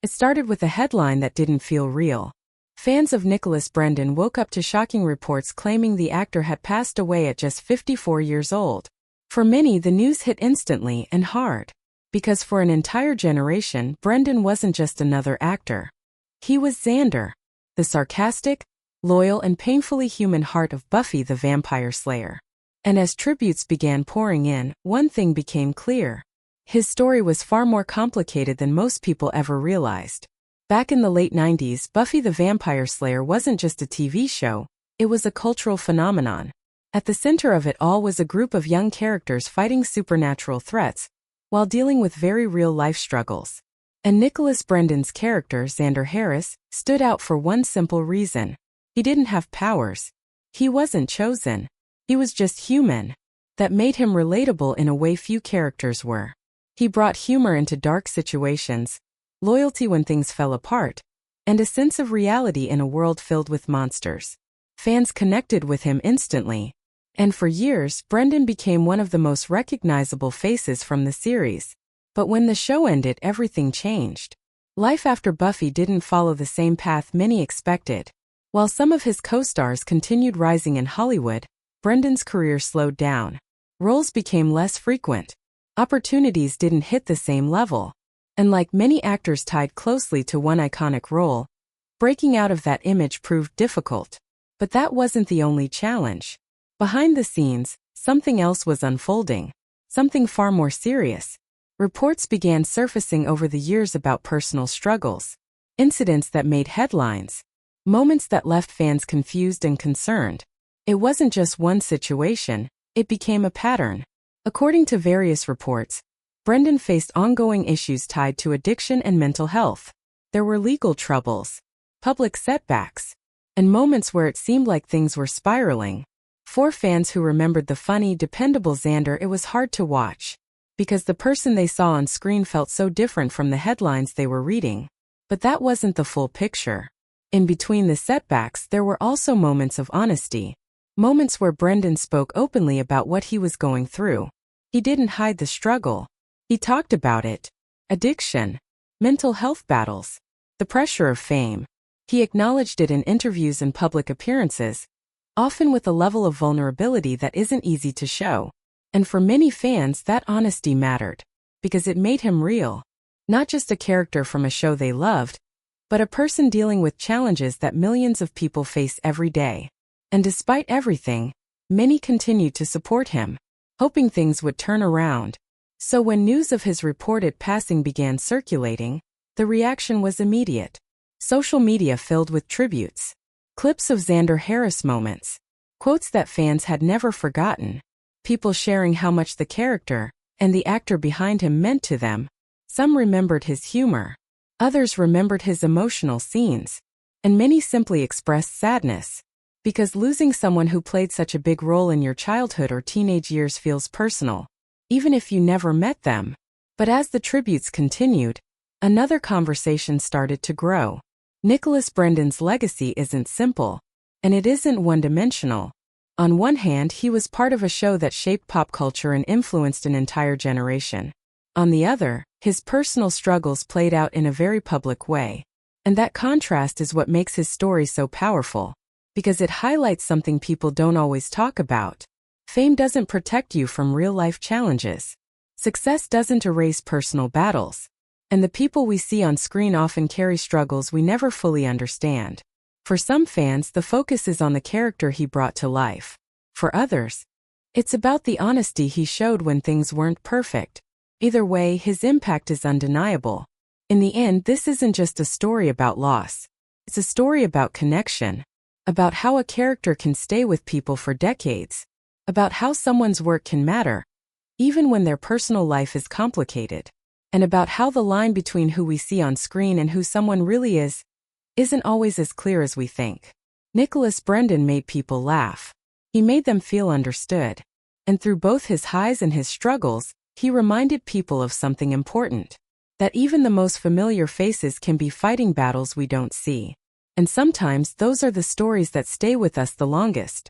It started with a headline that didn't feel real. Fans of Nicholas Brendon woke up to shocking reports claiming the actor had passed away at just 54 years old. For many, the news hit instantly and hard. Because for an entire generation, Brendon wasn't just another actor. He was Xander, the sarcastic, loyal and painfully human heart of Buffy the Vampire Slayer. And as tributes began pouring in, one thing became clear. His story was far more complicated than most people ever realized. Back in the late 90s, Buffy the Vampire Slayer wasn't just a TV show, it was a cultural phenomenon. At the center of it all was a group of young characters fighting supernatural threats, while dealing with very real-life struggles. And Nicholas Brendon's character, Xander Harris, stood out for one simple reason. He didn't have powers. He wasn't chosen. He was just human. That made him relatable in a way few characters were. He brought humor into dark situations, loyalty when things fell apart, and a sense of reality in a world filled with monsters. Fans connected with him instantly. And for years, Brendon became one of the most recognizable faces from the series. But when the show ended, everything changed. Life after Buffy didn't follow the same path many expected. While some of his co-stars continued rising in Hollywood, Brendon's career slowed down. Roles became less frequent. Opportunities didn't hit the same level. And like many actors tied closely to one iconic role, breaking out of that image proved difficult. But that wasn't the only challenge. Behind the scenes, something else was unfolding. Something far more serious. Reports began surfacing over the years about personal struggles. Incidents that made headlines. Moments that left fans confused and concerned. It wasn't just one situation, it became a pattern. According to various reports, Brendon faced ongoing issues tied to addiction and mental health. There were legal troubles, public setbacks, and moments where it seemed like things were spiraling. For fans who remembered the funny, dependable Xander, it was hard to watch, because the person they saw on screen felt so different from the headlines they were reading. But that wasn't the full picture. In between the setbacks, there were also moments of honesty. Moments where Brendon spoke openly about what he was going through. He didn't hide the struggle. He talked about it. Addiction, mental health battles, the pressure of fame. He acknowledged it in interviews and public appearances, often with a level of vulnerability that isn't easy to show. And for many fans, that honesty mattered, because it made him real. Not just a character from a show they loved, but a person dealing with challenges that millions of people face every day. And despite everything, many continued to support him, hoping things would turn around. So when news of his reported passing began circulating, the reaction was immediate. Social media filled with tributes, clips of Xander Harris moments, quotes that fans had never forgotten, people sharing how much the character and the actor behind him meant to them. Some remembered his humor, others remembered his emotional scenes, and many simply expressed sadness. Because losing someone who played such a big role in your childhood or teenage years feels personal, even if you never met them. But as the tributes continued, another conversation started to grow. Nicholas Brendon's legacy isn't simple, and it isn't one-dimensional. On one hand, he was part of a show that shaped pop culture and influenced an entire generation. On the other, his personal struggles played out in a very public way. And that contrast is what makes his story so powerful. Because it highlights something people don't always talk about. Fame doesn't protect you from real-life challenges. Success doesn't erase personal battles. And the people we see on screen often carry struggles we never fully understand. For some fans, the focus is on the character he brought to life. For others, it's about the honesty he showed when things weren't perfect. Either way, his impact is undeniable. In the end, this isn't just a story about loss. It's a story about connection. About how a character can stay with people for decades. About how someone's work can matter, even when their personal life is complicated. And about how the line between who we see on screen and who someone really is, isn't always as clear as we think. Nicholas Brendon made people laugh. He made them feel understood. And through both his highs and his struggles, he reminded people of something important. That even the most familiar faces can be fighting battles we don't see. And sometimes those are the stories that stay with us the longest.